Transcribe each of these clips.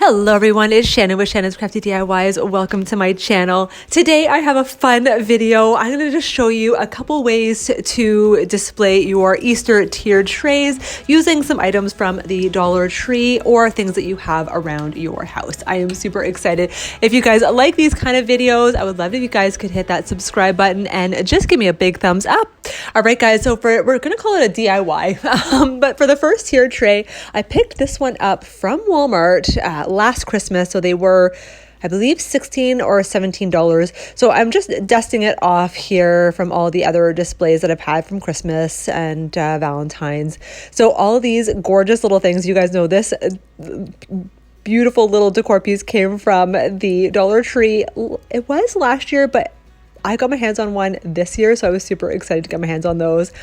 Hello everyone, it's Shannon with Shannon's Crafty DIYs. Welcome to my channel. Today I have a fun video. I'm going to just show you a couple ways to display your Easter tiered trays using some items from the Dollar Tree or things that you have around your house. I am super excited. If you guys like these kind of videos, I would love if you guys could hit that subscribe button and just give me a big thumbs up. All right guys, so we're going to call it a DIY, but for the first tiered tray, I picked this one up from Walmart last Christmas. So they were, I believe, $16 or $17. So I'm just dusting it off here from all the other displays that I've had from Christmas and Valentine's. So all of these gorgeous little things, you guys know this beautiful little decor piece came from the Dollar Tree. It was last year, but I got my hands on one this year, so I was super excited to get my hands on those.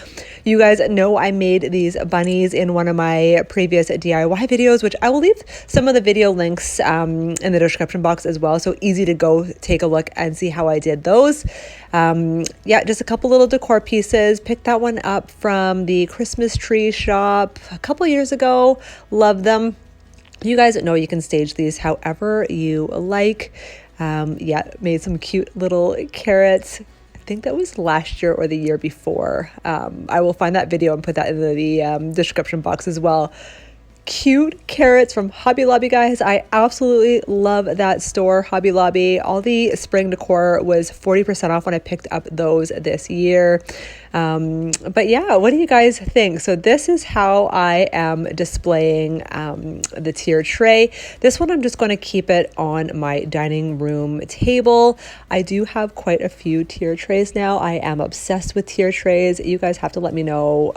You guys know I made these bunnies in one of my previous DIY videos, which I will leave some of the video links in the description box as well, so easy to go take a look and see how I did those. Yeah, just a couple little decor pieces. Picked that one up from the Christmas tree shop a couple years ago. Love them. You guys know you can stage these however you like. Yeah, made some cute little carrots. I think that was last year or the year before. I will find that video and put that in the description box as well. Cute carrots from Hobby Lobby, guys. I absolutely love that store, Hobby Lobby. All the spring decor was 40% off when I picked up those this year. But yeah, what do you guys think? So this is how I am displaying the tier tray. This one, I'm just going to keep it on my dining room table. I do have quite a few tier trays now. I am obsessed with tier trays. You guys have to let me know,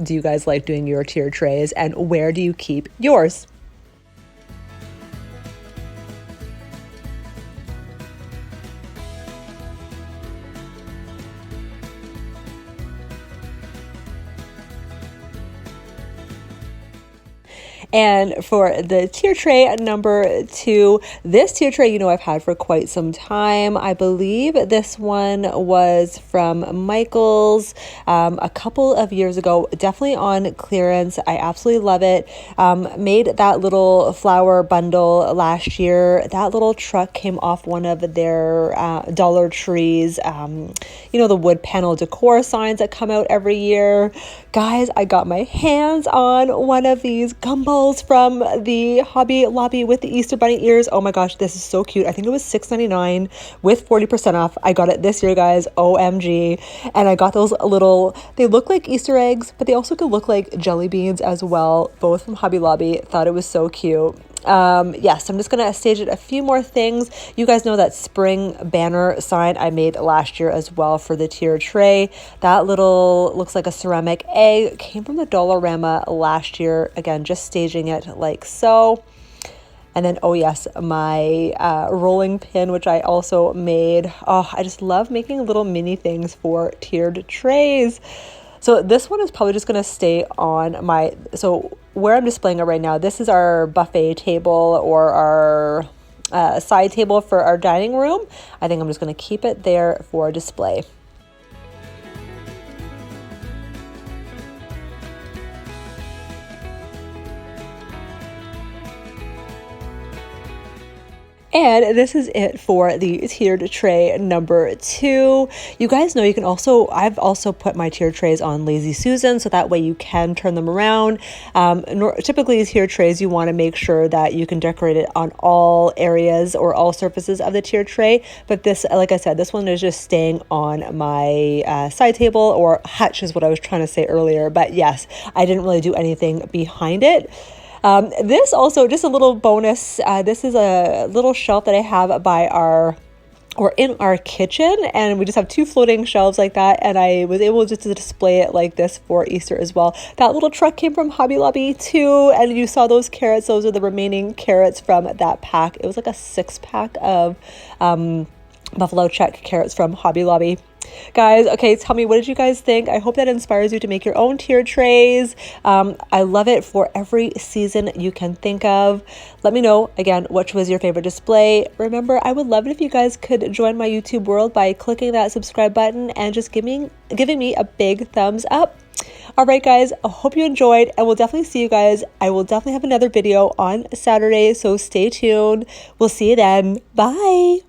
do you guys like doing your tier trays, and where do you keep yours? And for the tier tray number 2, this tier tray, you know, I've had for quite some time. I believe this one was from Michael's a couple of years ago, definitely on clearance. I absolutely love it. Made that little flower bundle last year. That little truck came off one of their Dollar Trees, you know, the wood panel decor signs that come out every year. Guys, I got my hands on one of these gumbos from the Hobby Lobby with the Easter bunny ears. Oh my gosh, this is so cute. I think it was $6.99 with 40% off. I got it this year, guys. OMG. And I got those little, they look like Easter eggs, but they also could look like jelly beans as well, both from Hobby Lobby. Thought it was so cute. Yes, I'm just going to stage it a few more things. You guys know that spring banner sign I made last year as well for the tier tray. That little looks like a ceramic egg, came from the Dollarama last year. Again, just staging it like so. And then, oh yes, my rolling pin, which I also made. Oh, I just love making little mini things for tiered trays. So this one is probably just going to stay on my, so where I'm displaying it right now, this is our buffet table or our side table for our dining room. I think I'm just going to keep it there for display. And this is it for the tiered tray number 2. You guys know you can also, I've also put my tiered trays on Lazy Susan, so that way you can turn them around. Typically tiered trays, you want to make sure that you can decorate it on all areas or all surfaces of the tiered tray. But this, like I said, this one is just staying on my side table, or hutch is what I was trying to say earlier. But yes, I didn't really do anything behind it. This also, just a little bonus, this is a little shelf that I have by our, or in our kitchen, and we just have 2 floating shelves like that, and I was able just to display it like this for Easter as well. That little truck came from Hobby Lobby too, and you saw those carrots. Those are the remaining carrots from that pack. It was like a 6-pack of buffalo check carrots from Hobby Lobby. Guys, okay, tell me, what did you guys think? I hope that inspires you to make your own tiered trays. I love it for every season you can think of. Let me know, again, which was your favorite display. Remember, I would love it if you guys could join my YouTube world by clicking that subscribe button and just giving me a big thumbs up. All right, guys, I hope you enjoyed, and we'll definitely see you guys. I will definitely have another video on Saturday, so stay tuned. We'll see you then. Bye.